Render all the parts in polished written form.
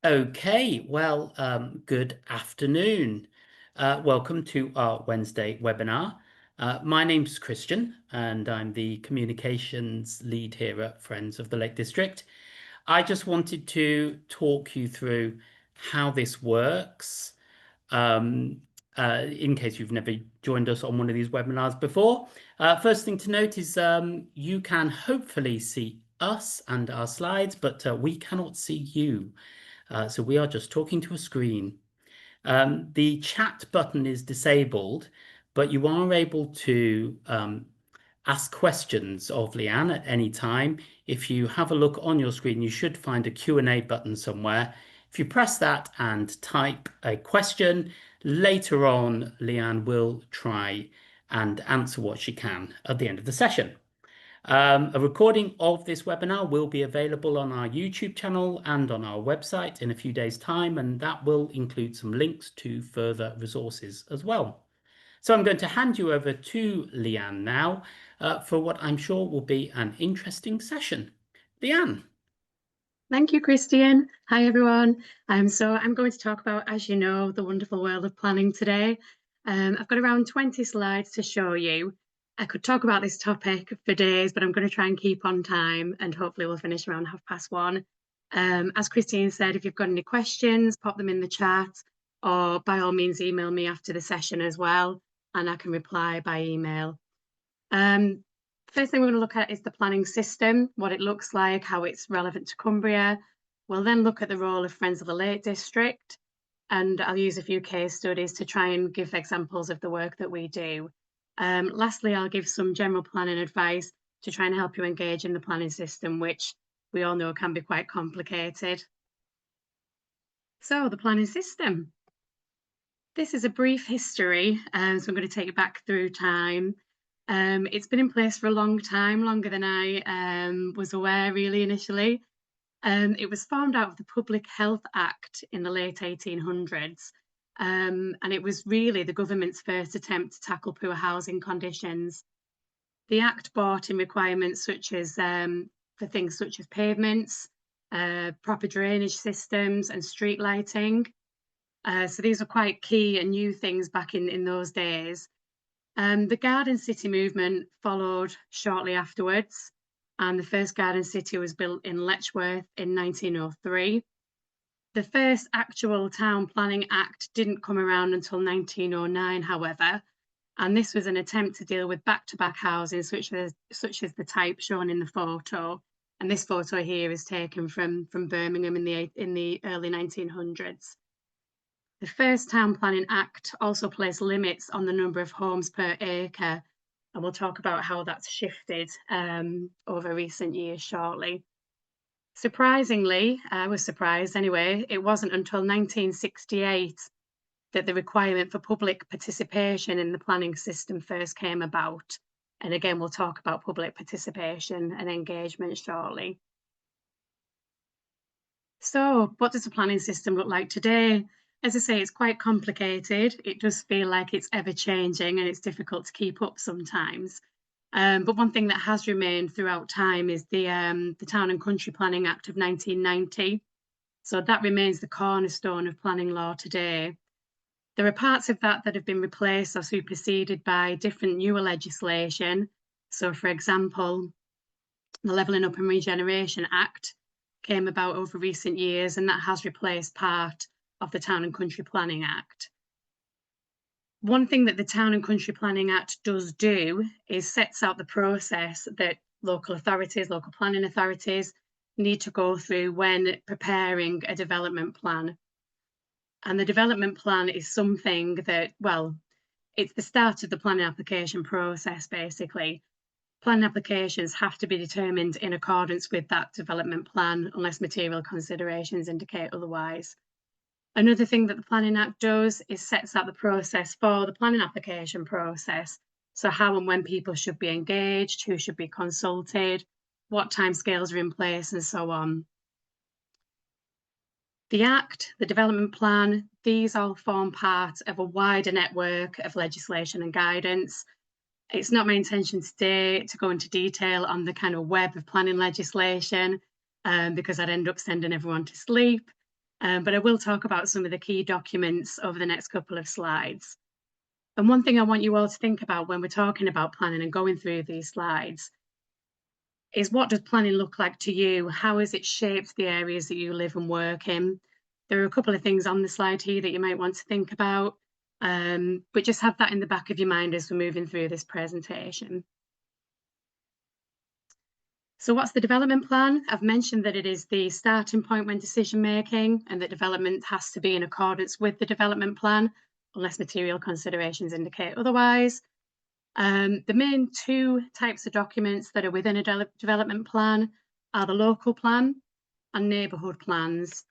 Okay, well, good afternoon. Welcome to our Wednesday webinar. My name's Christian, and I'm the communications lead here at Friends of the Lake District. I just wanted to talk you through how this works, um, in case you've never joined us on one of these webinars before. First thing to note is you can hopefully see us and our slides, but we cannot see you. So we are just talking to a screen. The chat button is disabled, but you are able to ask questions of Leanne at any time. If you have a look on your screen, you should find a Q&A button somewhere. If you press that and type a question, later on, Leanne will try and answer what she can at the end of the session. A recording of this webinar will be available on our YouTube channel and on our website in a few days' time, and that will include some links to further resources as well. So I'm going to hand you over to Leanne now for what I'm sure will be an interesting session. Leanne. Thank you, Christian. Hi, everyone. So I'm going to talk about, as you know, the wonderful world of planning today. I've got around 20 slides to show you. I could talk about this topic for days, but I'm going to try and keep on time, and hopefully we'll finish around 1:30. As Christine said, if you've got any questions, pop them in the chat, or by all means, email me after the session as well, and I can reply by email. First thing we're going to look at is the planning system, what it looks like, how it's relevant to Cumbria. We'll then look at the role of Friends of the Lake District, and I'll use a few case studies to try and give examples of the work that we do. Lastly, I'll give some general planning advice to try and help you engage in the planning system, which we all know can be quite complicated. So the planning system. This is a brief history, so I'm going to take you back through time. It's been in place for a long time, longer than I was aware really initially. It was formed out of the Public Health Act in the late 1800s. And it was really the government's first attempt to tackle poor housing conditions. The Act brought in requirements such as for things such as pavements, proper drainage systems and street lighting. So these were quite key and new things back in those days. The Garden City movement followed shortly afterwards, and the first Garden City was built in Letchworth in 1903. The first actual Town Planning Act didn't come around until 1909, however, and this was an attempt to deal with back-to-back housing, such as the type shown in the photo. And this photo here is taken from Birmingham in the early 1900s. The first Town Planning Act also placed limits on the number of homes per acre, and we'll talk about how that's shifted over recent years shortly. Surprisingly, I was surprised anyway, it wasn't until 1968 that the requirement for public participation in the planning system first came about. And again, we'll talk about public participation and engagement shortly. So what does the planning system look like today? As I say, it's quite complicated. It does feel like it's ever changing and it's difficult to keep up sometimes. But one thing that has remained throughout time is the Town and Country Planning Act of 1990. So that remains the cornerstone of planning law today. There are parts of that that have been replaced or superseded by different newer legislation. So for example, the Levelling Up and Regeneration Act came about over recent years, and that has replaced part of the Town and Country Planning Act. One thing that the Town and Country Planning Act does do is sets out the process that local authorities, local planning authorities need to go through when preparing a development plan. And the development plan is something that, well, it's the start of the planning application process, basically. Planning applications have to be determined in accordance with that development plan unless material considerations indicate otherwise. Another thing that the Planning Act does is sets out the process for the planning application process. So how and when people should be engaged, who should be consulted, what timescales are in place, and so on. The Act, the development plan, these all form part of a wider network of legislation and guidance. It's not my intention today to go into detail on the kind of web of planning legislation because I'd end up sending everyone to sleep. but I will talk about some of the key documents over the next couple of slides. And one thing I want you all to think about when we're talking about planning and going through these slides is, what does planning look like to you? How has it shaped the areas that you live and work in? There are a couple of things on the slide here that you might want to think about, but just have that in the back of your mind as we're moving through this presentation. So what's the development plan? I've mentioned that it is the starting point when decision making, and that development has to be in accordance with the development plan, unless material considerations indicate otherwise. The main two types of documents that are within a development plan are the local plan and neighbourhood plans.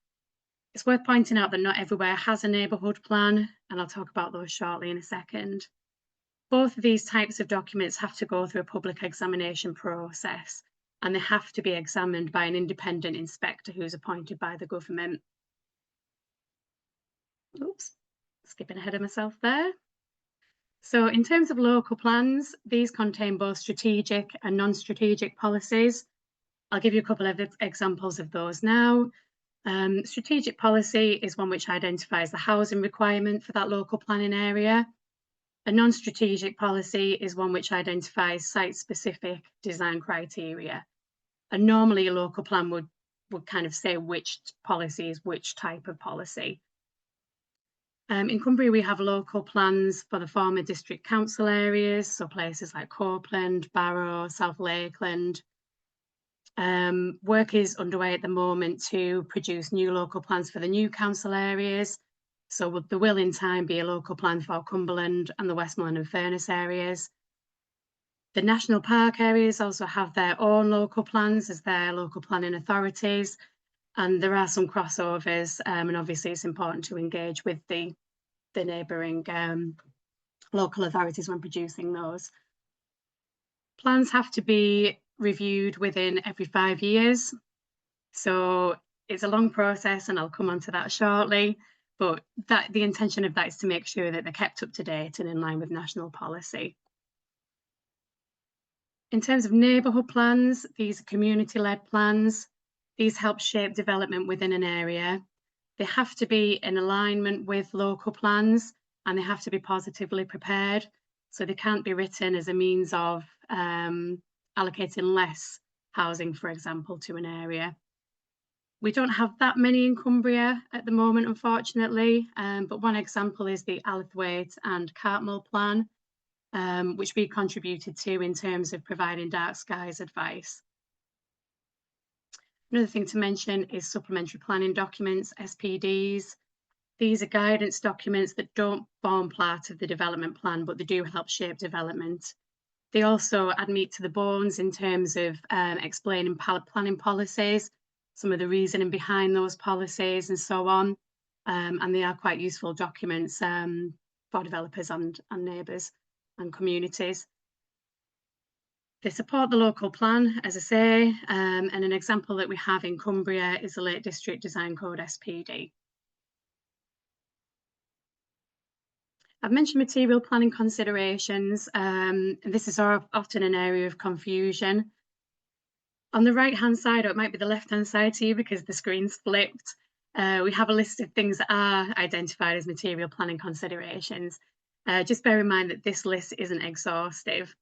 It's worth pointing out that not everywhere has a neighbourhood plan, and I'll talk about those shortly in a second. Both of these types of documents have to go through a public examination process, and they have to be examined by an independent inspector who's appointed by the government. Oops, skipping ahead of myself there. So in terms of local plans, these contain both strategic and non-strategic policies. I'll give you a couple of examples of those now. Strategic policy is one which identifies the housing requirement for that local planning area. A non-strategic policy is one which identifies site-specific design criteria. And normally a local plan would kind of say which policy is which type of policy. In Cumbria, we have local plans for the former district council areas, so places like Copeland, Barrow, South Lakeland. Work is underway at the moment to produce new local plans for the new council areas. So there will in time be a local plan for Cumberland and the Westmoreland and Furness areas. The national park areas also have their own local plans as their local planning authorities, and there are some crossovers, and obviously it's important to engage with the neighbouring local authorities when producing those. Plans have to be reviewed within every 5 years. So it's a long process, and I'll come on to that shortly, but the intention of that is to make sure that they're kept up to date and in line with national policy. In terms of neighbourhood plans, these are community-led plans. These help shape development within an area. They have to be in alignment with local plans, and they have to be positively prepared. So they can't be written as a means of allocating less housing, for example, to an area. We don't have that many in Cumbria at the moment, unfortunately, but one example is the Alethwaite and Cartmel plan, which we contributed to in terms of providing dark skies advice. Another thing to mention is supplementary planning documents, SPDs. These are guidance documents that don't form part of the development plan, but they do help shape development. They also add meat to the bones in terms of explaining planning policies, some of the reasoning behind those policies and so on. And they are quite useful documents for developers and neighbours and communities. They support the local plan, as I say, and an example that we have in Cumbria is the Lake District Design Code SPD. I've mentioned material planning considerations, and this is often an area of confusion. On the right-hand side, or it might be the left-hand side to you because the screen's flipped, we have a list of things that are identified as material planning considerations. Just bear in mind that this list isn't exhaustive.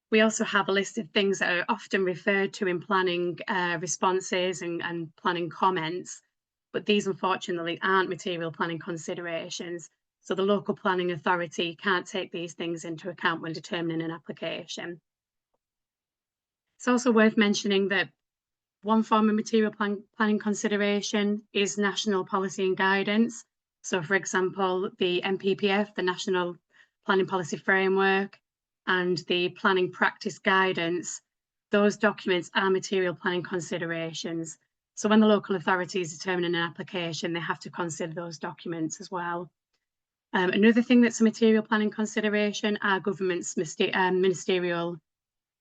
We also have a list of things that are often referred to in planning responses and planning comments, but these unfortunately aren't material planning considerations. So the local planning authority can't take these things into account when determining an application. It's also worth mentioning that one form of material planning consideration is national policy and guidance. So for example, the NPPF, the National Planning Policy Framework, and the Planning Practice Guidance, those documents are material planning considerations. So when the local authority is determining an application, they have to consider those documents as well. Another thing that's a material planning consideration are government's ministerial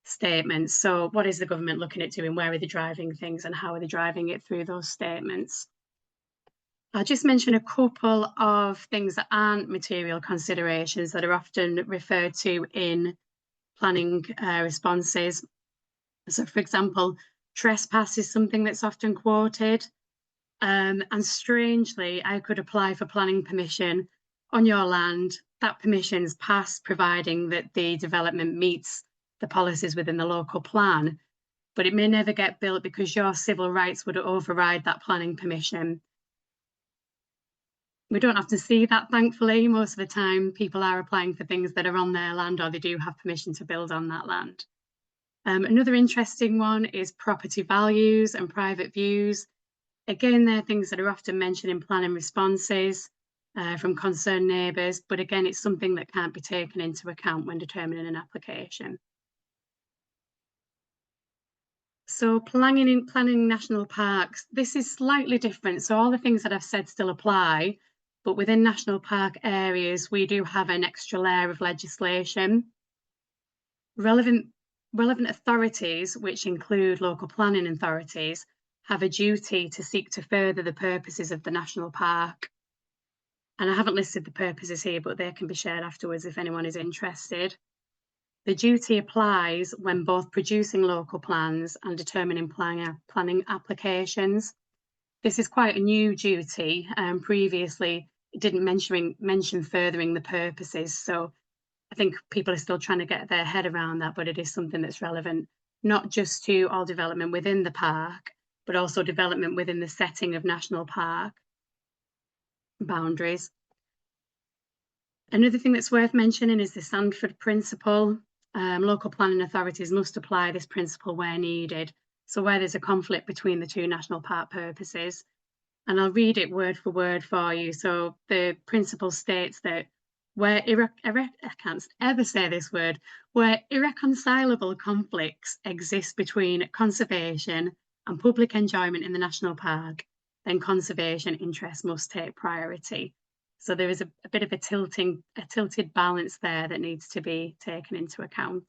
statements. So what is the government looking at doing? Where are they driving things, and how are they driving it through those statements? I'll just mention a couple of things that aren't material considerations that are often referred to in planning responses. So for example, trespass is something that's often quoted. And strangely, I could apply for planning permission on your land. That permission's passed, providing that the development meets the policies within the local plan, but it may never get built because your civil rights would override that planning permission. We don't often see that, thankfully. Most of the time, people are applying for things that are on their land, or they do have permission to build on that land. Another interesting one is property values and private views. Again, they're things that are often mentioned in planning responses from concerned neighbours, but again, it's something that can't be taken into account when determining an application. So planning national parks, this is slightly different. So all the things that I've said still apply, but within national park areas, we do have an extra layer of legislation. Relevant authorities, which include local planning authorities, have a duty to seek to further the purposes of the national park. And I haven't listed the purposes here, but they can be shared afterwards if anyone is interested. The duty applies when both producing local plans and determining planning applications. This is quite a new duty. Previously, it didn't mention furthering the purposes. So I think people are still trying to get their head around that, but it is something that's relevant, not just to all development within the park, but also development within the setting of national park boundaries. Another thing that's worth mentioning is the Sandford principle. Local planning authorities must apply this principle where needed. So where there's a conflict between the two national park purposes. And I'll read it word for word for you. So the principle states that where I can't ever say this word, where irreconcilable conflicts exist between conservation and public enjoyment in the national park, then conservation interests must take priority. So there is a bit of a tilted balance there that needs to be taken into account.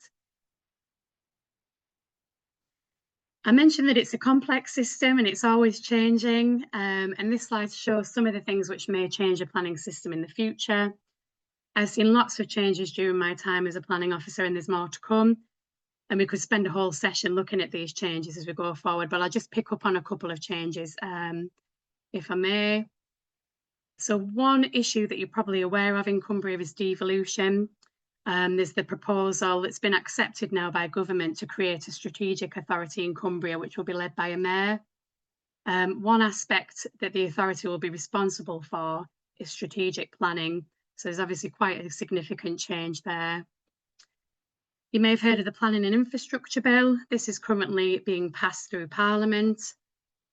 I mentioned that it's a complex system and it's always changing. And this slide shows some of the things which may change a planning system in the future. I've seen lots of changes during my time as a planning officer, and there's more to come. And we could spend a whole session looking at these changes as we go forward, but I'll just pick up on a couple of changes, if I may. So one issue that you're probably aware of in Cumbria is devolution. There's the proposal that's been accepted now by government to create a strategic authority in Cumbria, which will be led by a mayor. One aspect that the authority will be responsible for is strategic planning. So there's obviously quite a significant change there. You may have heard of the Planning and Infrastructure Bill. This is currently being passed through Parliament.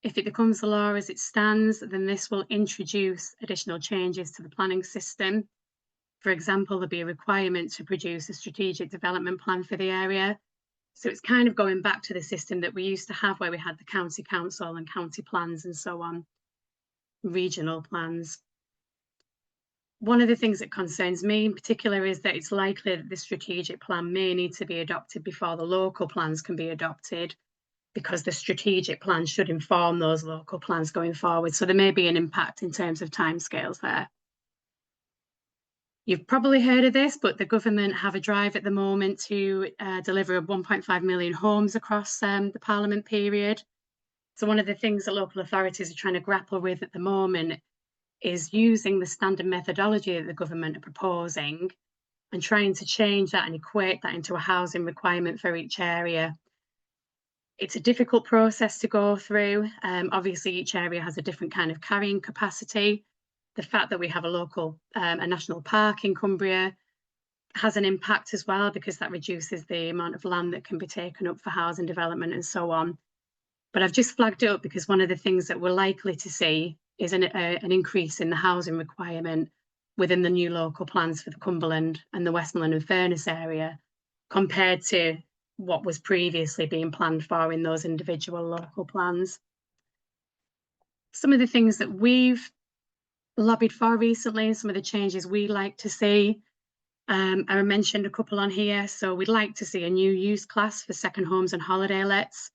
If it becomes the law as it stands, then this will introduce additional changes to the planning system. For example, there'll be a requirement to produce a strategic development plan for the area. So it's kind of going back to the system that we used to have where we had the county council and county plans and so on, regional plans. One of the things that concerns me in particular is that it's likely that the strategic plan may need to be adopted before the local plans can be adopted, because the strategic plan should inform those local plans going forward. So there may be an impact in terms of timescales there. You've probably heard of this, but the government have a drive at the moment to deliver 1.5 million homes across the Parliament period. So one of the things that local authorities are trying to grapple with at the moment is using the standard methodology that the government are proposing and trying to change that and equate that into a housing requirement for each area. It's a difficult process to go through. Obviously, each area has a different kind of carrying capacity. The fact that we have a national park in Cumbria has an impact as well, because that reduces the amount of land that can be taken up for housing development and so on. But I've just flagged it up because one of the things that we're likely to see is an increase in the housing requirement within the new local plans for the Cumberland and the Westmoreland and Furness area, compared to what was previously being planned for in those individual local plans. Some of the things that we've lobbied for recently, some of the changes we like to see, I mentioned a couple on here. So we'd like to see a new use class for second homes and holiday lets.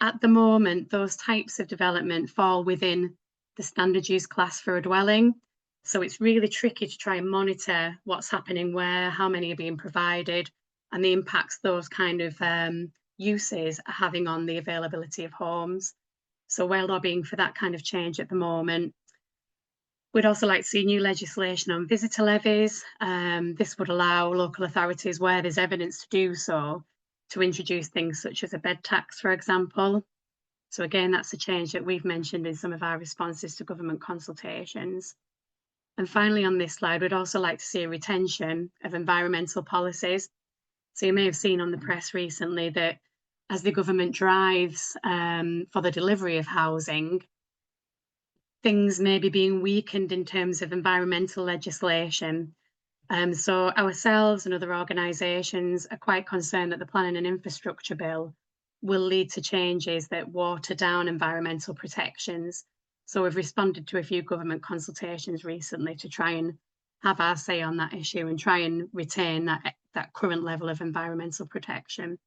At the moment, those types of development fall within the standard use class for a dwelling. So it's really tricky to try and monitor what's happening where, how many are being provided, and the impacts those kind of uses are having on the availability of homes. So we're lobbying for that kind of change at the moment. We'd also like to see new legislation on visitor levies. This would allow local authorities, where there's evidence to do so, to introduce things such as a bed tax, for example. So again, that's a change that we've mentioned in some of our responses to government consultations. And finally, on this slide, we'd also like to see a retention of environmental policies. So you may have seen on the press recently that as the government drives for the delivery of housing, things may be being weakened in terms of environmental legislation. So ourselves and other organisations are quite concerned that the Planning and Infrastructure Bill will lead to changes that water down environmental protections. So we've responded to a few government consultations recently to try and have our say on that issue and try and retain that current level of environmental protection.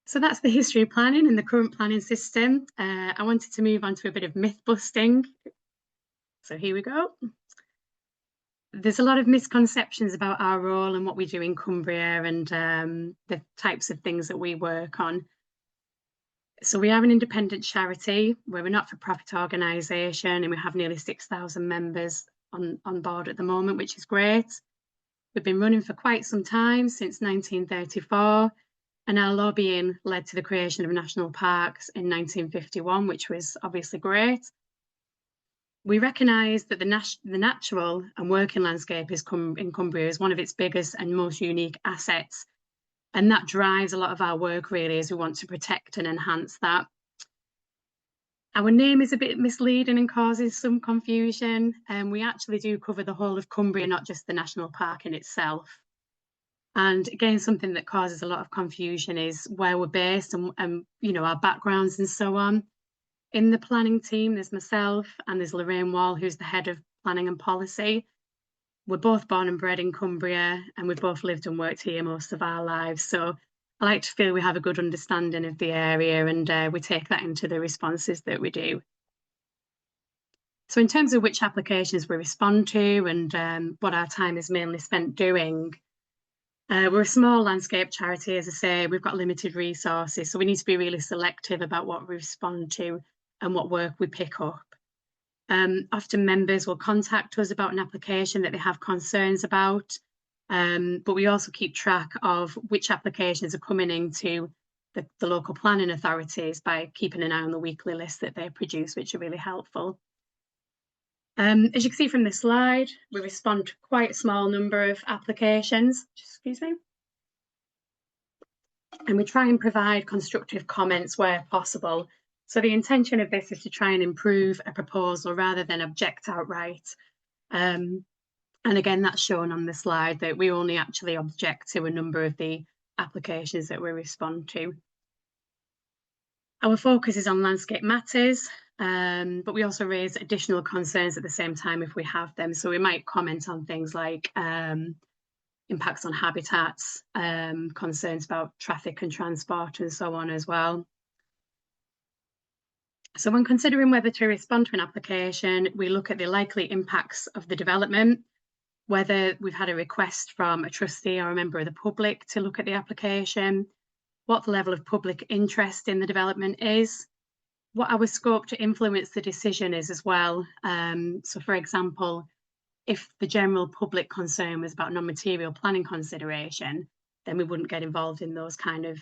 So that's the history of planning and the current planning system. I wanted to move on to a bit of myth busting. So here we go. There's a lot of misconceptions about our role and what we do in Cumbria and the types of things that we work on. So we are an independent charity. We're a not-for-profit organisation and we have nearly 6,000 members on board at the moment, which is great. We've been running for quite some time, since 1934. And our lobbying led to the creation of national parks in 1951, which was obviously great. We recognise that the natural and working landscape in Cumbria is one of its biggest and most unique assets. And that drives a lot of our work, really, as we want to protect and enhance that. Our name is a bit misleading and causes some confusion. We actually do cover the whole of Cumbria, not just the national park in itself. And again, something that causes a lot of confusion is where we're based and you know, our backgrounds and so on. In the planning team, there's myself and there's Lorraine Wall, who's the head of planning and policy. We're both born and bred in Cumbria and we've both lived and worked here most of our lives. So I like to feel we have a good understanding of the area and we take that into the responses that we do. So in terms of which applications we respond to and what our time is mainly spent doing, we're a small landscape charity, as I say. We've got limited resources, so we need to be really selective about what we respond to and what work we pick up. Often members will contact us about an application that they have concerns about, but we also keep track of which applications are coming into the local planning authorities by keeping an eye on the weekly list that they produce, which are really helpful. As you can see from this slide, we respond to quite a small number of applications, excuse me. And we try and provide constructive comments where possible. So the intention of this is to try and improve a proposal rather than object outright. And again, that's shown on the slide that we only actually object to a number of the applications that we respond to. Our focus is on landscape matters, but we also raise additional concerns at the same time if we have them. So we might comment on things like impacts on habitats, concerns about traffic and transport and so on as well. So when considering whether to respond to an application, we look at the likely impacts of the development, whether we've had a request from a trustee or a member of the public to look at the application, what the level of public interest in the development is, what our scope to influence the decision is as well. So for example, if the general public concern was about non-material planning consideration, then we wouldn't get involved in those kind of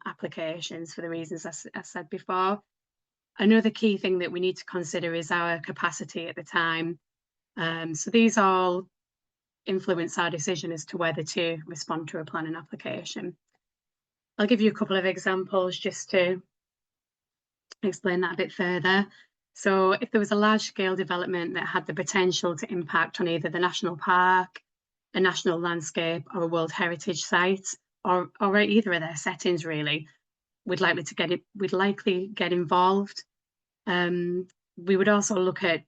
applications for the reasons I said before. Another key thing that we need to consider is our capacity at the time. So these all influence our decision as to whether to respond to a planning application. I'll give you a couple of examples just to explain that a bit further. So if there was a large-scale development that had the potential to impact on either the national park, a national landscape or a World Heritage site, or either of their settings really, we'd likely get involved. We would also look at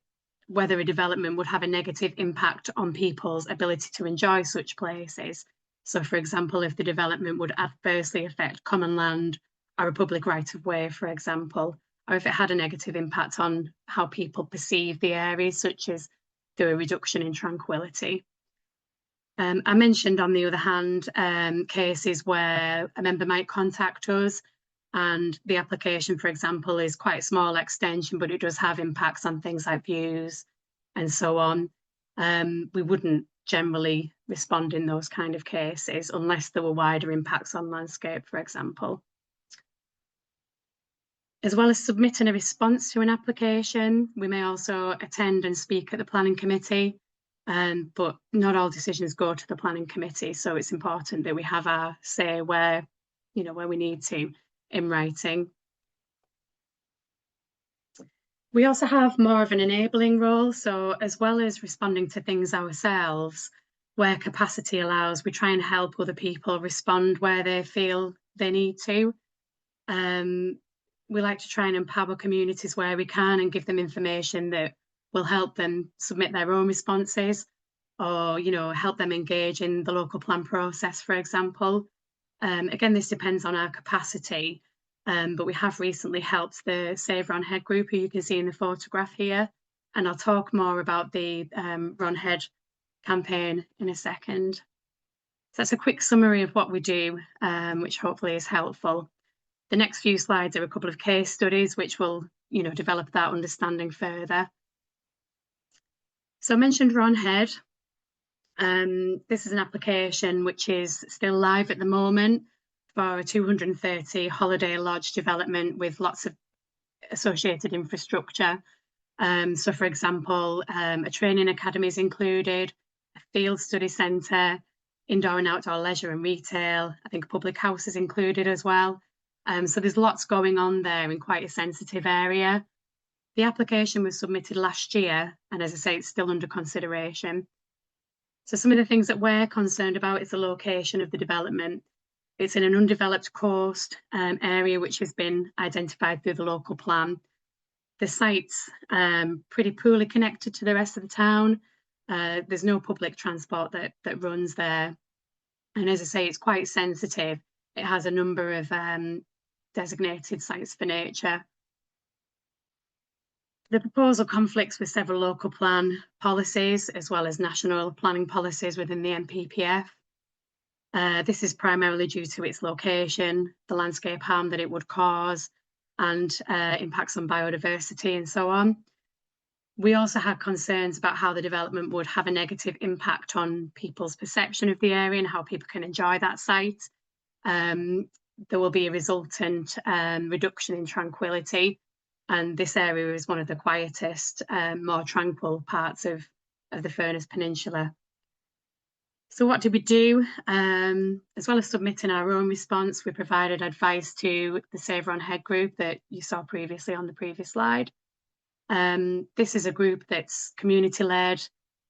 whether a development would have a negative impact on people's ability to enjoy such places. So for example, if the development would adversely affect common land or a public right of way, for example, or if it had a negative impact on how people perceive the area, such as through a reduction in tranquility. I mentioned, on the other hand, cases where a member might contact us And the application, for example, is quite a small extension, but it does have impacts on things like views and so on. We wouldn't generally respond in those kind of cases unless there were wider impacts on landscape, for example. As well as submitting a response to an application, we may also attend and speak at the planning committee, but not all decisions go to the planning committee. So it's important that we have our say where we need to in writing. We also have more of an enabling role. So as well as responding to things ourselves, where capacity allows, we try and help other people respond where they feel they need to. We like to try and empower communities where we can and give them information that will help them submit their own responses, or help them engage in the local plan process, for example. Again, this depends on our capacity, but we have recently helped the Save Ron Head group, who you can see in the photograph here, and I'll talk more about the Ron Head campaign in a second. So that's a quick summary of what we do, which hopefully is helpful. The next few slides are a couple of case studies which will, develop that understanding further. So I mentioned Ron Head. This is an application which is still live at the moment for a 230 holiday lodge development with lots of associated infrastructure. So for example, a training academy is included, a field study centre, indoor and outdoor leisure and retail. I think a public house is included as well. So there's lots going on there in quite a sensitive area. The application was submitted last year, and as I say, it's still under consideration. So some of the things that we're concerned about is the location of the development. It's in an undeveloped coast area which has been identified through the local plan. The site's pretty poorly connected to the rest of the town. There's no public transport that runs there. And as I say, it's quite sensitive. It has a number of designated sites for nature. The proposal conflicts with several local plan policies as well as national planning policies within the NPPF. This is primarily due to its location, the landscape harm that it would cause, and impacts on biodiversity and so on. We also had concerns about how the development would have a negative impact on people's perception of the area and how people can enjoy that site. There will be a resultant reduction in tranquility, and this area is one of the quietest, more tranquil parts of the Furness Peninsula. So what did we do? As well as submitting our own response, we provided advice to the Save Ron Head group that you saw previously on the previous slide. This is a group that's community-led,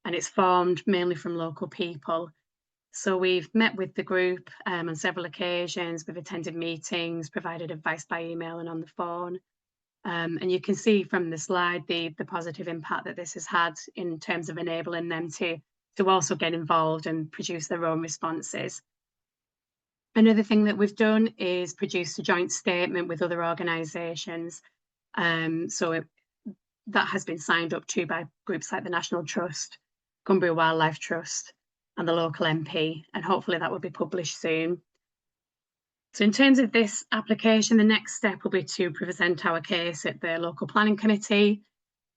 and it's formed mainly from local people. So we've met with the group on several occasions. We've attended meetings, provided advice by email and on the phone. And you can see from the slide the positive impact that this has had in terms of enabling them to also get involved and produce their own responses. Another thing that we've done is produced a joint statement with other organisations. That has been signed up to by groups like the National Trust, Cumbria Wildlife Trust, and the local MP, and hopefully that will be published soon. So in terms of this application, the next step will be to present our case at the local planning committee.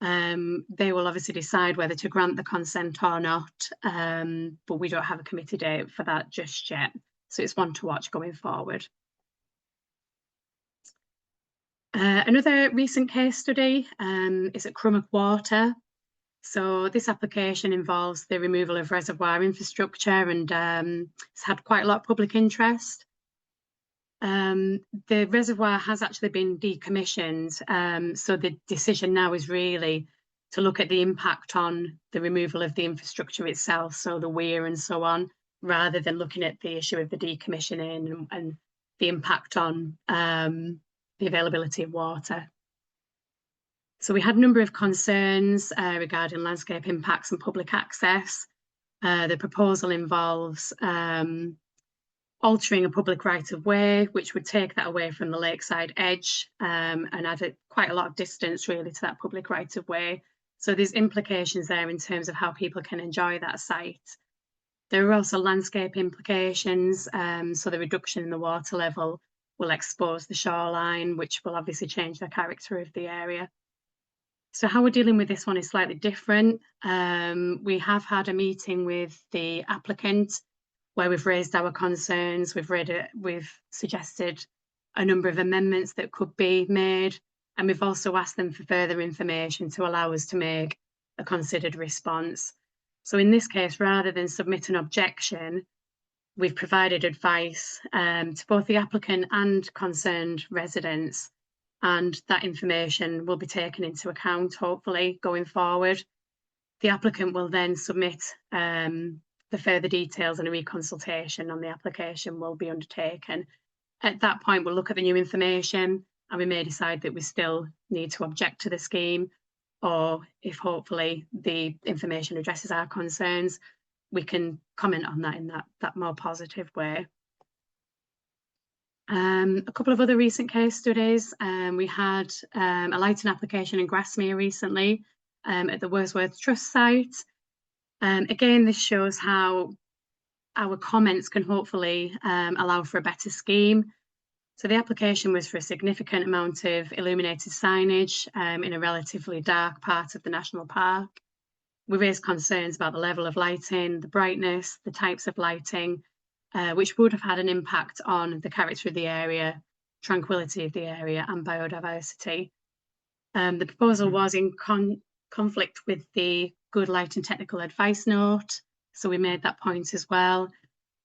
They will obviously decide whether to grant the consent or not, but we don't have a committee date for that just yet. So it's one to watch going forward. Another recent case study is at Crummock Water. So this application involves the removal of reservoir infrastructure, and it's had quite a lot of public interest. The reservoir has actually been decommissioned, so the decision now is really to look at the impact on the removal of the infrastructure itself, so the weir and so on, rather than looking at the issue of the decommissioning and the impact on the availability of water. So we had a number of concerns regarding landscape impacts and public access. The proposal involves altering a public right-of-way, which would take that away from the lakeside edge and add quite a lot of distance really to that public right-of-way. So there's implications there in terms of how people can enjoy that site. There are also landscape implications, so the reduction in the water level will expose the shoreline, which will obviously change the character of the area. So how we're dealing with this one is slightly different. We have had a meeting with the applicant where we've raised our concerns. We've suggested a number of amendments that could be made, and we've also asked them for further information to allow us to make a considered response. So in this case, rather than submit an objection, we've provided advice to both the applicant and concerned residents, and that information will be taken into account, hopefully, going forward. The applicant will then submit the further details, and a reconsultation on the application will be undertaken. At that point, we'll look at the new information, and we may decide that we still need to object to the scheme, or if hopefully the information addresses our concerns, we can comment on that in that more positive way. A couple of other recent case studies. We had a lighting application in Grasmere recently at the Wordsworth Trust site. Again, this shows how our comments can hopefully allow for a better scheme. So the application was for a significant amount of illuminated signage in a relatively dark part of the national park. We raised concerns about the level of lighting, the brightness, the types of lighting, which would have had an impact on the character of the area, tranquility of the area, and biodiversity. The proposal was in conflict with the Good Lighting Technical Advice Note, so we made that point as well.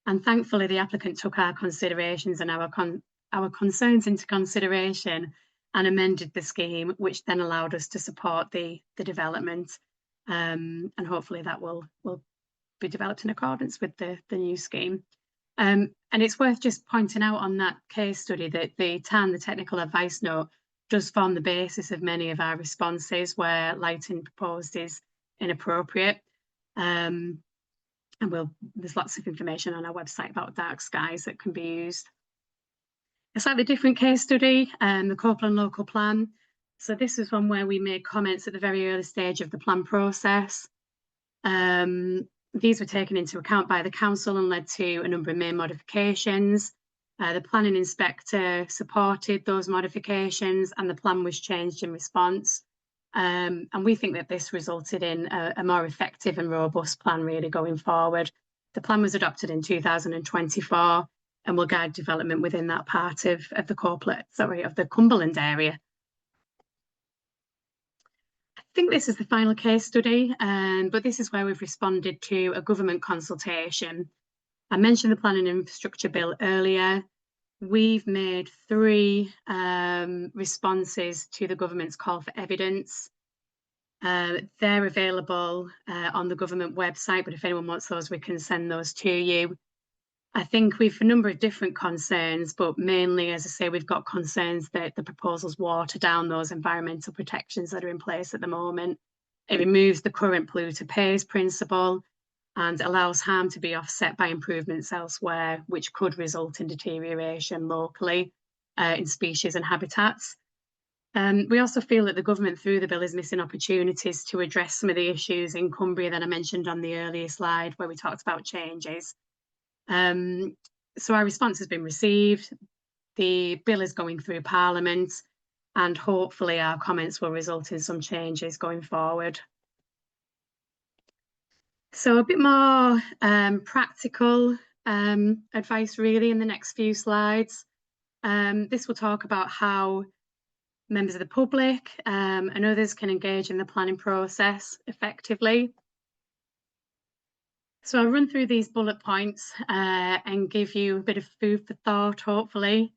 And thankfully, the applicant took our considerations and our concerns into consideration and amended the scheme, which then allowed us to support the development. And hopefully that will be developed in accordance with the new scheme. And it's worth just pointing out on that case study that the TAN, the Technical Advice Note, does form the basis of many of our responses where lighting proposed is inappropriate. And there's lots of information on our website about dark skies that can be used. A slightly different case study, the Copeland Local Plan. So this is one where we made comments at the very early stage of the plan process. These were taken into account by the council and led to a number of main modifications. The planning inspector supported those modifications, and the plan was changed in response. And we think that this resulted in a more effective and robust plan really going forward. The plan was adopted in 2024 and will guide development within that part of the Cumberland area. I think this is the final case study, but this is where we've responded to a government consultation. I mentioned the Planning and Infrastructure Bill earlier. We've made 3 responses to the government's call for evidence. They're available on the government website, but if anyone wants those, we can send those to you. I think we've a number of different concerns, but mainly, as I say, we've got concerns that the proposals water down those environmental protections that are in place at the moment. It removes the current polluter pays principle and allows harm to be offset by improvements elsewhere, which could result in deterioration locally in species and habitats. We also feel that the government through the bill is missing opportunities to address some of the issues in Cumbria that I mentioned on the earlier slide where we talked about changes. So our response has been received. The bill is going through Parliament, and hopefully our comments will result in some changes going forward. So a bit more practical advice really in the next few slides. This will talk about how members of the public and others can engage in the planning process effectively. So I'll run through these bullet points and give you a bit of food for thought, hopefully.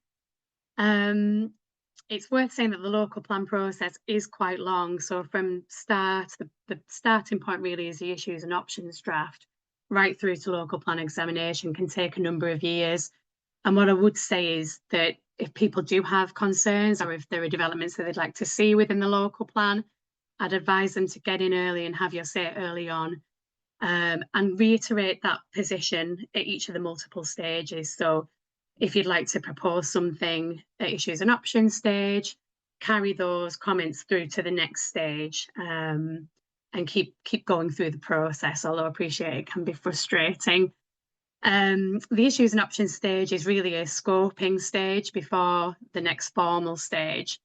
It's worth saying that the local plan process is quite long. So from start, the starting point really is the issues and options draft, right through to local plan examination can take a number of years. And what I would say is that if people do have concerns or if there are developments that they'd like to see within the local plan, I'd advise them to get in early and have your say early on. And reiterate that position at each of the multiple stages. So if you'd like to propose something at issues and options stage, carry those comments through to the next stage and keep going through the process, although I appreciate it can be frustrating. The issues and options stage is really a scoping stage before the next formal stage.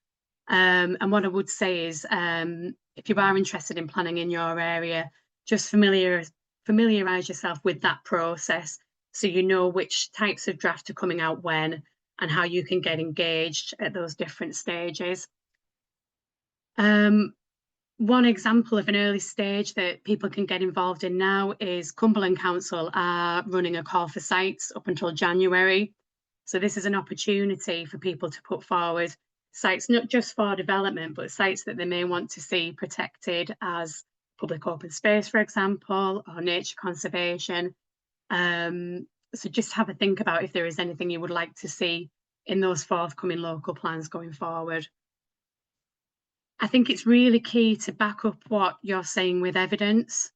And what I would say is, if you are interested in planning in your area, just familiarise yourself with that process so you know which types of draft are coming out when and how you can get engaged at those different stages. One example of an early stage that people can get involved in now is Cumberland Council are running a call for sites up until January. So this is an opportunity for people to put forward sites, not just for development, but sites that they may want to see protected as public open space, for example, or nature conservation. So just have a think about if there is anything you would like to see in those forthcoming local plans going forward. I think it's really key to back up what you're saying with evidence.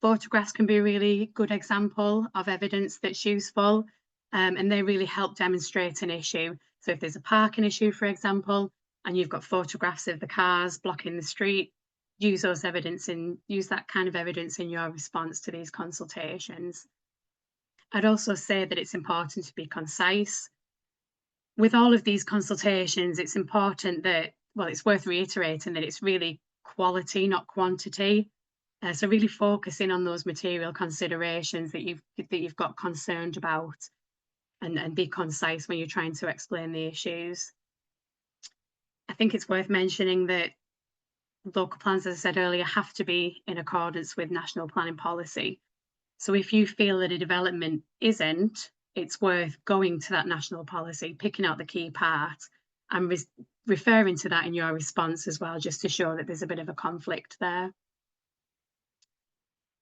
Photographs can be a really good example of evidence that's useful, and they really help demonstrate an issue. So if there's a parking issue, for example, and you've got photographs of the cars blocking the street, use that kind of evidence in your response to these consultations. I'd also say that it's important to be concise. With all of these consultations, it's important that, well, it's worth reiterating that it's really quality, not quantity. So really focusing on those material considerations that you've got concerned about, and be concise when you're trying to explain the issues. I think it's worth mentioning that local plans, as I said earlier, have to be in accordance with national planning policy. So if you feel that a development isn't, it's worth going to that national policy, picking out the key part and referring to that in your response as well, just to show that there's a bit of a conflict there.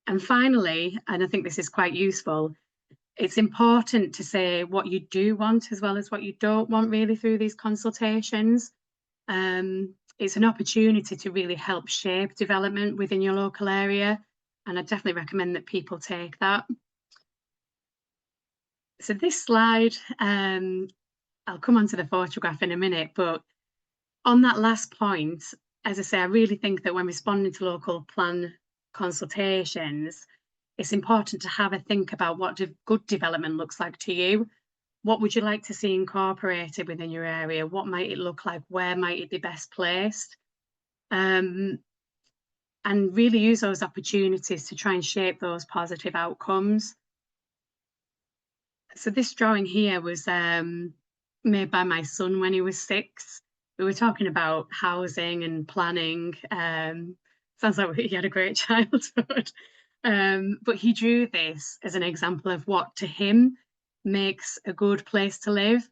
And finally, and I think this is quite useful, it's important to say what you do want as well as what you don't want really through these consultations. It's an opportunity to really help shape development within your local area, and I definitely recommend that people take that. So this slide, I'll come on to the photograph in a minute, but on that last point, as I say, I really think that when responding to local plan consultations, it's important to have a think about what good development looks like to you. What would you like to see incorporated within your area? What might it look like? Where might it be best placed? And really use those opportunities to try and shape those positive outcomes. So this drawing here was made by my son when he was 6. We were talking about housing and planning. Sounds like he had a great childhood. But he drew this as an example of what to him makes a good place to live.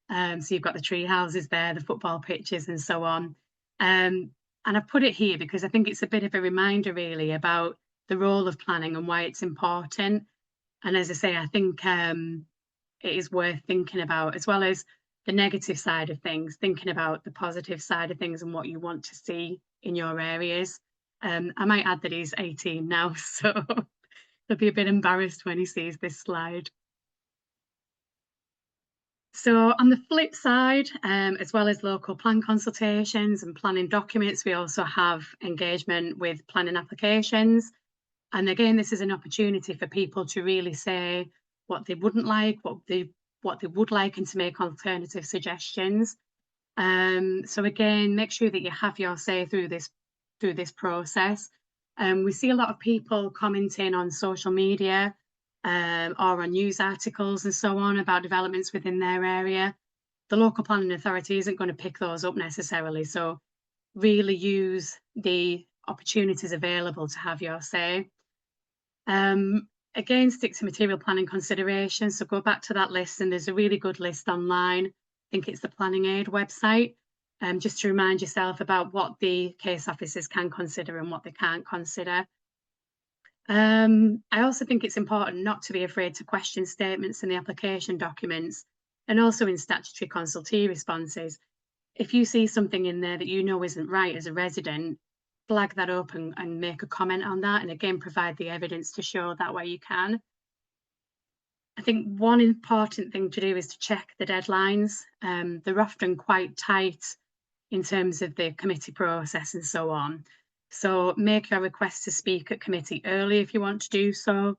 So you've got the tree houses there, the football pitches and so on. And I've put it here because I think it's a bit of a reminder really about the role of planning and why it's important. And as I say, I think it is worth thinking about, as well as the negative side of things, thinking about the positive side of things and what you want to see in your areas. I might add that he's 18 now, so he'll be a bit embarrassed when he sees this slide. So on the flip side, as well as local plan consultations and planning documents, we also have engagement with planning applications. And again, this is an opportunity for people to really say what they wouldn't like, what they would like, and to make alternative suggestions. So again, make sure that you have your say through this process. We see a lot of people commenting on social media or on news articles and so on about developments within their area. The local planning authority isn't going to pick those up necessarily. So really use the opportunities available to have your say. Again, stick to material planning considerations. So go back to that list, and there's a really good list online. I think it's the Planning Aid website, just to remind yourself about what the case officers can consider and what they can't consider. I also think it's important not to be afraid to question statements in the application documents and also in statutory consultee responses. If you see something in there that you know isn't right as a resident, flag that up and make a comment on that, and again provide the evidence to show that way you can. I think one important thing to do is to check the deadlines. They're often quite tight in terms of the committee process and so on. So make your request to speak at committee early if you want to do so.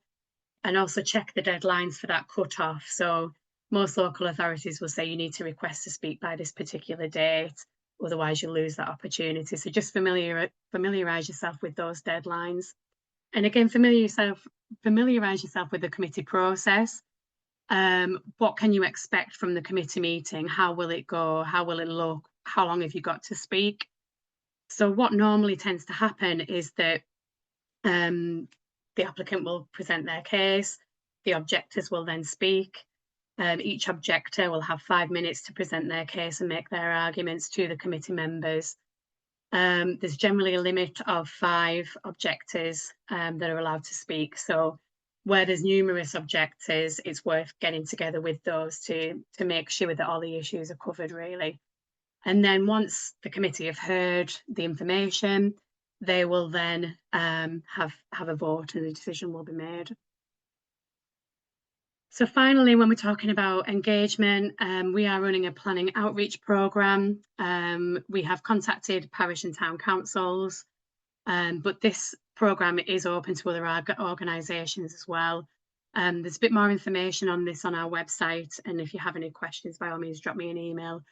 and also check the deadlines for that cut-off. So most local authorities will say you need to request to speak by this particular date, otherwise you'll lose that opportunity. So just familiarise yourself with those deadlines. And again, familiarise yourself with the committee process. What can you expect from the committee meeting? How will it go? How will it look? How long have you got to speak? So what normally tends to happen is that the applicant will present their case, the objectors will then speak. Each objector will have 5 minutes to present their case and make their arguments to the committee members. There's generally a limit of 5 objectors that are allowed to speak. So where there's numerous objectors, it's worth getting together with those to make sure that all the issues are covered, really. And then once the committee have heard the information, they will then have a vote and a decision will be made. So finally, when we're talking about engagement, we are running a planning outreach programme. We have contacted parish and town councils, but this programme is open to other organisations as well. There's a bit more information on this on our website, and if you have any questions, by all means, drop me an email.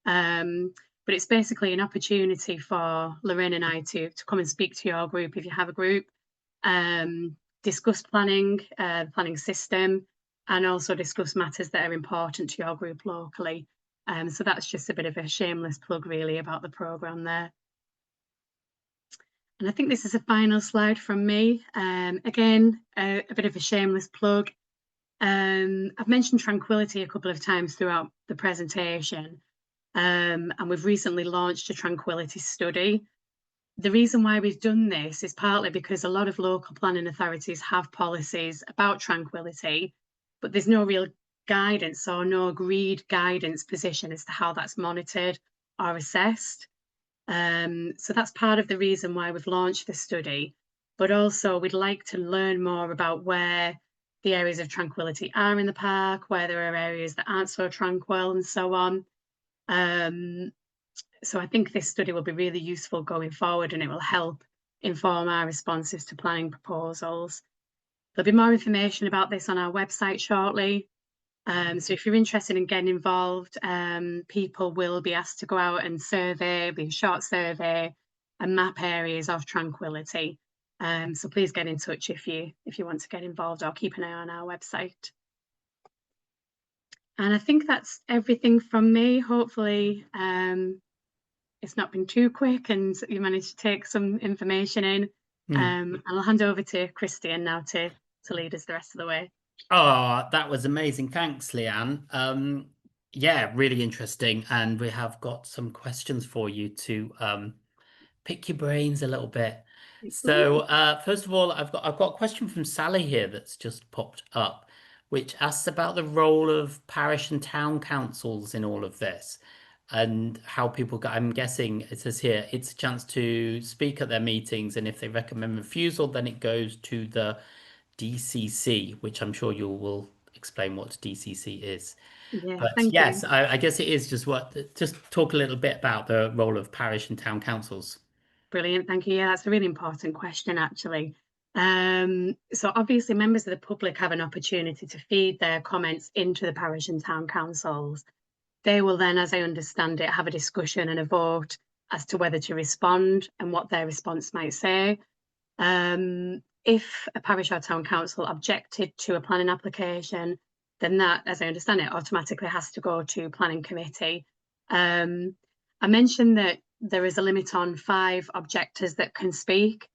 But it's basically an opportunity for Lorraine and I to come and speak to your group if you have a group, discuss planning, planning system, and also discuss matters that are important to your group locally. So that's just a bit of a shameless plug, really, about the programme there. And I think this is a final slide from me. Again, a bit of a shameless plug. I've mentioned tranquility a couple of times throughout the presentation, and we've recently launched a tranquility study. The reason why we've done this is partly because a lot of local planning authorities have policies about tranquility, but there's no real guidance or no agreed guidance position as to how that's monitored or assessed. So that's part of the reason why we've launched the study, but also we'd like to learn more about where the areas of tranquility are in the park, where there are areas that aren't so tranquil, and so on. So I think this study will be really useful going forward, and it will help inform our responses to planning proposals. There'll be more information about this on our website shortly. So if you're interested in getting involved, people will be asked to go out and survey, be a short survey, and map areas of tranquility. So please get in touch if you want to get involved, or keep an eye on our website. And I think that's everything from me. Hopefully, it's not been too quick and you managed to take some information in. I'll hand over to Christian now to lead us the rest of the way. Oh, that was amazing. Thanks, Leanne. Yeah, really interesting. And we have got some questions for you to pick your brains a little bit. So first of all, I've got a question from Sally here that's just popped up, which asks about the role of parish and town councils in all of this and how people go. I'm guessing it says here it's a chance to speak at their meetings, and if they recommend refusal, then it goes to the DCC, which I'm sure you will explain what DCC is. Yeah, But thank yes, you. I guess it is just talk a little bit about the role of parish and town councils. Brilliant, thank you. Yeah, that's a really important question, actually. So obviously members of the public have an opportunity to feed their comments into the parish and town councils. They will then, as I understand it, have a discussion and a vote as to whether to respond and what their response might say. If a parish or town council objected to a planning application, then that, as I understand it, automatically has to go to planning committee. I mentioned that there is a limit on 5 objectors that can speak.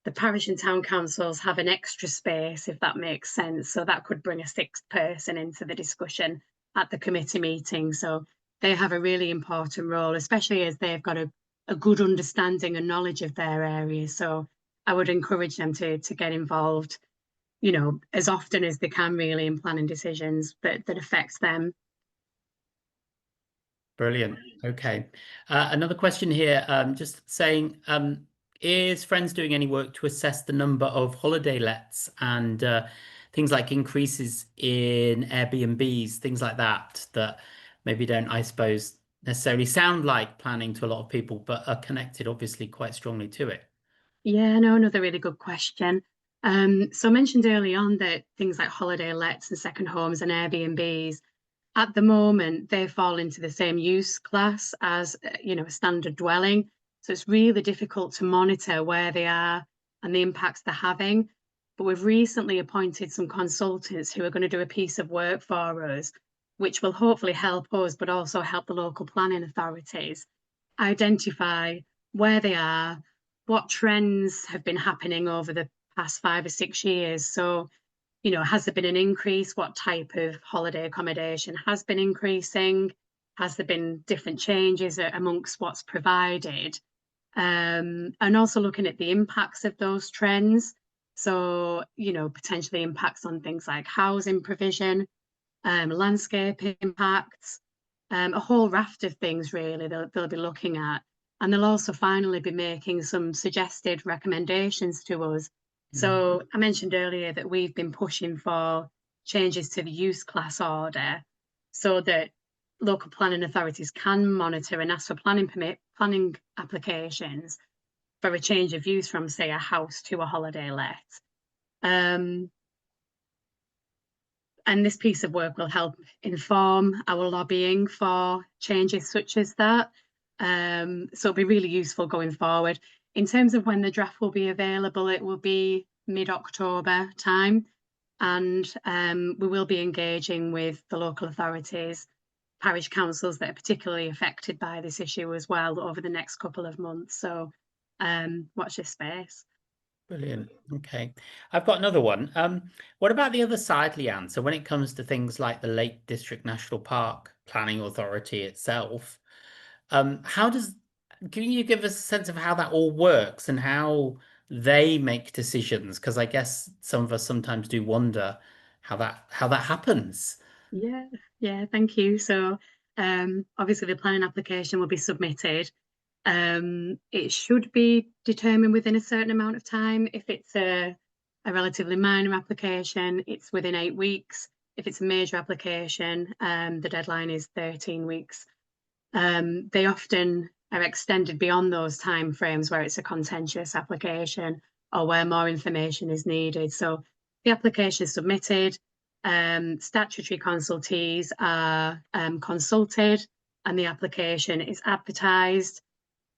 The parish and town councils have an extra space, if that makes sense. So that could bring a 6th person into the discussion at the committee meeting. So they have a really important role, especially as they've got a good understanding and knowledge of their areas. So I would encourage them to get involved, you know, as often as they can, really, in planning decisions that affects them. Brilliant. Okay. Another question here, just saying, is Friends doing any work to assess the number of holiday lets and things like increases in Airbnbs, things like that, that maybe don't, I suppose, necessarily sound like planning to a lot of people, but are connected obviously quite strongly to it? Yeah, no, another really good question. So I mentioned early on that things like holiday lets and second homes and Airbnbs, at the moment, they fall into the same use class as, a standard dwelling. So it's really difficult to monitor where they are and the impacts they're having. But we've recently appointed some consultants who are going to do a piece of work for us, which will hopefully help us, but also help the local planning authorities identify where they are, what trends have been happening over the past 5 or 6 years. So, has there been an increase? What type of holiday accommodation has been increasing? Has there been different changes amongst what's provided? And also looking at the impacts of those trends. So, potentially impacts on things like housing provision, landscape impacts, a whole raft of things really they'll be looking at. And they'll also finally be making some suggested recommendations to us. So I mentioned earlier that we've been pushing for changes to the use class order so that local planning authorities can monitor and ask for planning applications for a change of use from, say, a house to a holiday let. And this piece of work will help inform our lobbying for changes such as that. So it'll be really useful going forward. In terms of when the draft will be available, it will be mid-October time. And we will be engaging with the local authorities, parish councils that are particularly affected by this issue as well over the next couple of months. So watch this space. Brilliant. Okay. I've got another one. What about the other side, Leanne? So when it comes to things like the Lake District National Park Planning Authority itself, can you give us a sense of how that all works and how they make decisions? Because I guess some of us sometimes do wonder how that happens. Yeah, thank you. So obviously the planning application will be submitted. It should be determined within a certain amount of time. If it's a relatively minor application, it's within 8 weeks. If it's a major application, the deadline is 13 weeks. They often are extended beyond those timeframes where it's a contentious application or where more information is needed. So the application is submitted, statutory consultees are consulted, and the application is advertised.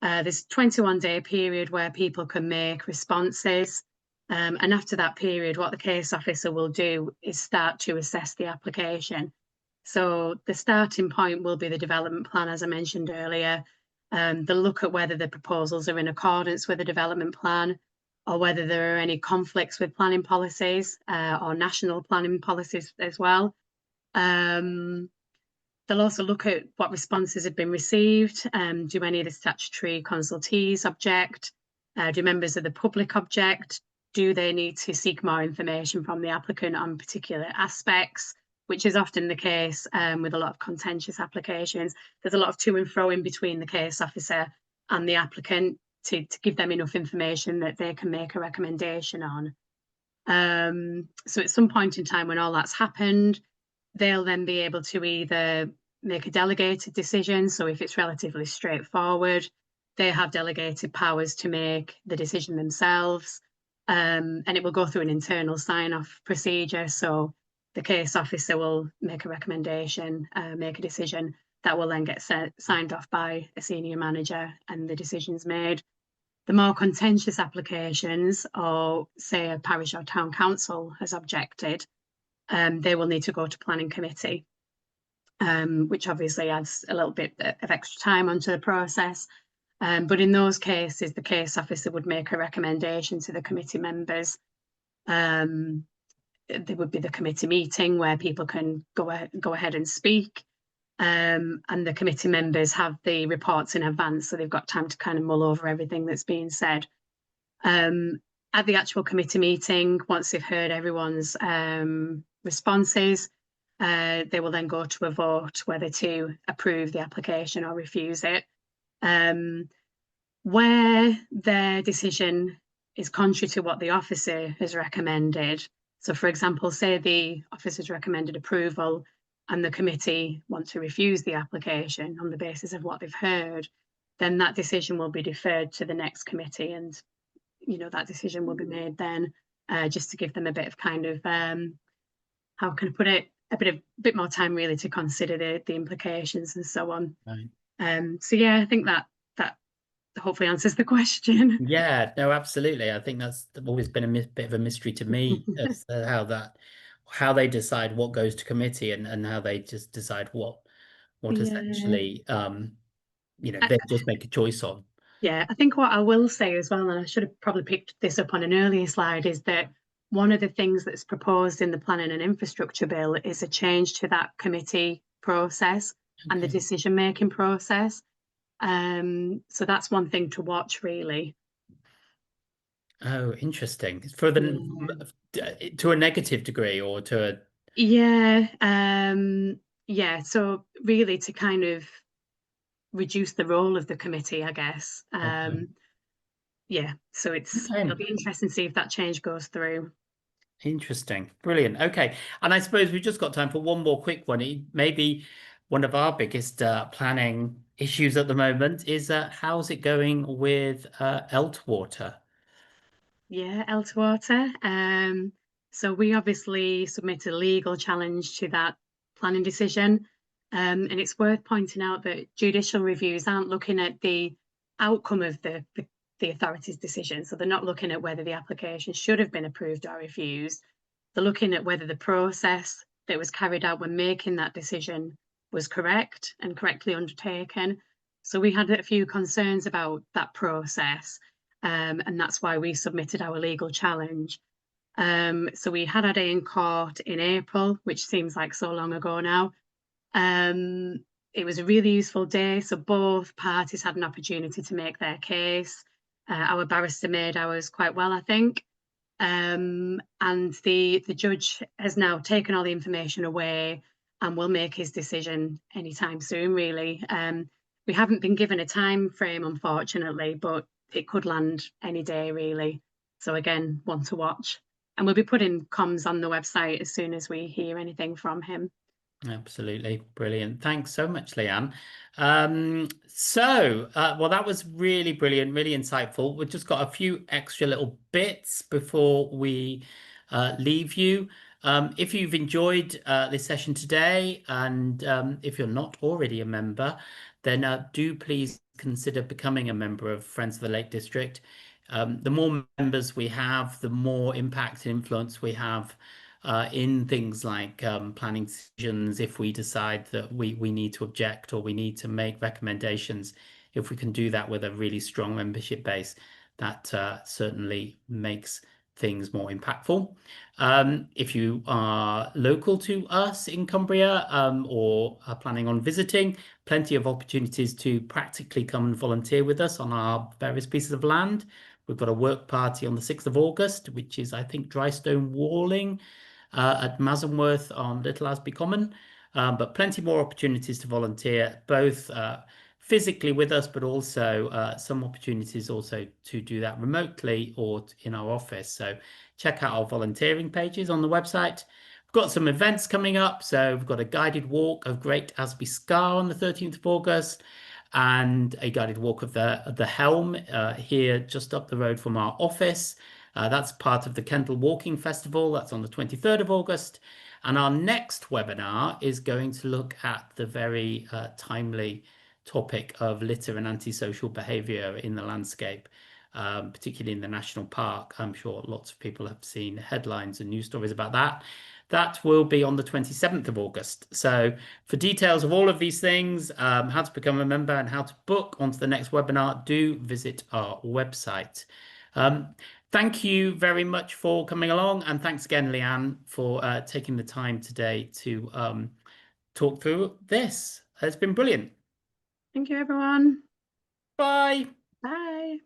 There's a 21-day period where people can make responses. And after that period, what the case officer will do is start to assess the application. So the starting point will be the development plan, as I mentioned earlier. They'll look at whether the proposals are in accordance with the development plan or whether there are any conflicts with planning policies or national planning policies as well. They'll also look at what responses have been received. Do any of the statutory consultees object? Do members of the public object? Do they need to seek more information from the applicant on particular aspects, which is often the case with a lot of contentious applications. There's a lot of to and fro in between the case officer and the applicant to give them enough information that they can make a recommendation on. So at some point in time when all that's happened, they'll then be able to either make a delegated decision. So if it's relatively straightforward, they have delegated powers to make the decision themselves. And it will go through an internal sign-off procedure. So the case officer will make a recommendation, make a decision that will then get signed off by a senior manager and the decision's made. The more contentious applications, or say a parish or town council has objected, they will need to go to planning committee, which obviously adds a little bit of extra time onto the process. But in those cases, the case officer would make a recommendation to the committee members. There would be the committee meeting where people can go ahead and speak. And the committee members have the reports in advance, so they've got time to kind of mull over everything that's being said. At the actual committee meeting, once they've heard everyone's responses, they will then go to a vote whether to approve the application or refuse it. Where their decision is contrary to what the officer has recommended. So, for example, say the officer's recommended approval and the committee want to refuse the application on the basis of what they've heard, then that decision will be deferred to the next committee and, that decision will be made then. just to give them a bit of kind of how can I put it, a bit more time really to consider the implications and so on. Right. So yeah, I think that hopefully answers the question. Yeah, no, absolutely. I think that's always been a bit of a mystery to me as to how they decide what goes to committee and how they just decide what Yeah. essentially they just make a choice on. Yeah, I think what I will say as well, and I should have probably picked this up on an earlier slide, is that one of the things that's proposed in the Planning and Infrastructure Bill is a change to that committee process and the Okay. decision-making process. So that's one thing to watch, really. Oh, interesting. For the Yeah. to a negative degree or to a Yeah, yeah. So really, to kind of reduce the role of the committee, I guess. okay. Yeah. So Okay. it'll be interesting to see if that change goes through. Interesting. Brilliant. Okay. And I suppose we've just got time for one more quick one. Maybe one of our biggest planning issues at the moment is how's it going with Eltwater? Yeah, Eltwater. So we obviously submitted a legal challenge to that planning decision. And it's worth pointing out that judicial reviews aren't looking at the outcome of the authority's decision. So they're not looking at whether the application should have been approved or refused. They're looking at whether the process that was carried out when making that decision was correct and correctly undertaken. So we had a few concerns about that process. And that's why we submitted our legal challenge. So we had our day in court in April, which seems like so long ago now. Um, it was a really useful day, so both parties had an opportunity to make their case. Our barrister made ours quite well, I think. And the judge has now taken all the information away and will make his decision anytime soon, really. We haven't been given a time frame, unfortunately, but it could land any day, really. So again, one to watch. And we'll be putting comms on the website as soon as we hear anything from him. Absolutely brilliant. Thanks so much, Leanne. Well, that was really brilliant, really insightful. We've just got a few extra little bits before we leave you. If you've enjoyed this session today, and if you're not already a member, then do please consider becoming a member of Friends of the Lake District. The more members we have, the more impact and influence we have in things like planning decisions, if we decide that we need to object or we need to make recommendations, if we can do that with a really strong membership base, that certainly makes things more impactful. If you are local to us in Cumbria or are planning on visiting, plenty of opportunities to practically come and volunteer with us on our various pieces of land. We've got a work party on the 6th of August, which is, I think, dry stone walling at Masonworth on Little Asby Common, but plenty more opportunities to volunteer, both physically with us, but also some opportunities also to do that remotely or in our office. So check out our volunteering pages on the website. We've got some events coming up. So we've got a guided walk of Great Asby Scar on the 13th of August and a guided walk of the Helm here just up the road from our office. That's part of the Kendal Walking Festival. That's on the 23rd of August. And our next webinar is going to look at the very timely topic of litter and antisocial behaviour in the landscape, particularly in the national park. I'm sure lots of people have seen headlines and news stories about that. That will be on the 27th of August. So for details of all of these things, how to become a member and how to book onto the next webinar, do visit our website. Thank you very much for coming along, and thanks again, Leanne, for taking the time today to talk through this. It's been brilliant. Thank you, everyone. Bye. Bye.